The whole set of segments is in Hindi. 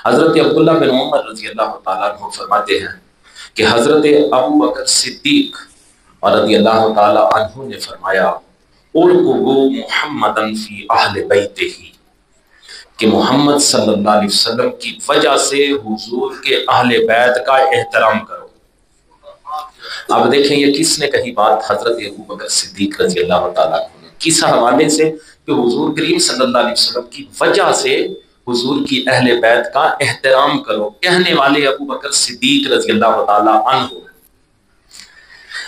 हजरत अब्दुल्लाह बिन उमर रजी अल्लाह तआला अन्हु फरमाते हैं कि हजरत अबू बकर सिद्दीक रजी अल्लाह तआला अन्हु ने फरमाया उरकुबू मुहम्मदन फी अहले बैतिही, कि मोहम्मद सल्लल्लाहु अलैहि वसल्लम की वजह से हुजूर के अहले बैत का एहतराम करो। अब देखें ये किसने कही बात, हजरत अबू बकर सिद्दीक रजी अल्लाह तआला अन्हु ने। किस हवाले से? कि हुजूर करीम सल्लल्लाहु अलैहि वसल्लम की वजह से हुजूर की अहले बैत का एहतराम करो, कहने वाले अबू बकर सिद्दीक रजी अल्लाह तआला अन्हु।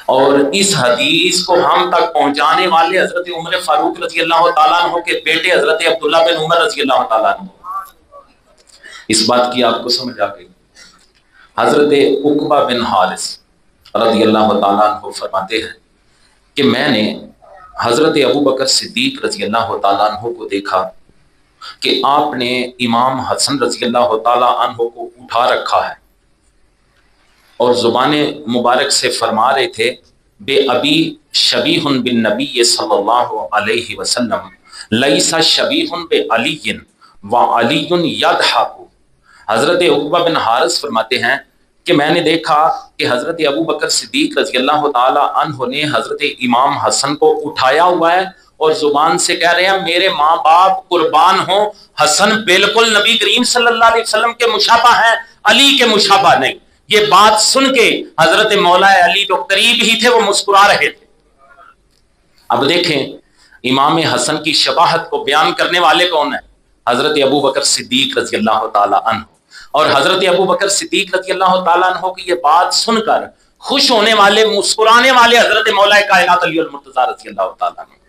और इस हदीस को हम तक पहुंचाने वाले हजरत उमर फारूक रजी अल्लाह तआला अन्हु के बेटे हजरत अब्दुल्लाह बिन उमर रजी अल्लाह तआला अन्हु। इस बात की आपको समझ आ गई। हजरत उकबा बिन हारिस रजी अल्लाह तआला अन्हु फरमाते हैं कि मैंने हजरत अबू बकर सिद्दीक रजी अल्लाह तआला अन्हु को देखा कि आपने इमाम हसन रजी अल्लाह तआला अन्हु को उठा रखा है और जुबान मुबारक से फरमा रहे थे बे अबी शबीहुन बिन नबी सल्लल्लाहु अलैहि वसल्लम लैसा शबीहुन बे अलीयन व अलीयुन यदहाकु। हजरत उकबा बिन हारिस फरमाते हैं कि मैंने देखा कि हजरत अबू बकर सिद्दीक रजी अल्लाह तआला अन्हु ने हजरत इमाम हसन को उठाया हुआ है और जुबान से कह रहे हैं मेरे माँ बाप कुर्बान हो, हसन बिल्कुल नबी करीम सल्लल्लाहु अलैहि वसल्लम के मुशाबा है, अली के मुशाबा नहीं। ये बात सुन के हजरत मौला अली जो करीब ही थे वो मुस्कुरा रहे थे। अब देखें इमाम हसन की शबाहत को बयान करने वाले कौन है? हजरत अबू बकर सिद्दीक रजी अल्लाह तआला अन्हु। और हजरत अबू बकर सिद्दीक रजी अल्लाह तआला अन्हु की ये बात सुनकर खुश होने वाले, मुस्कुराने वाले हजरत मौला कायनात अली अल मुर्तजा रजी अल्लाह तआला अन्हु।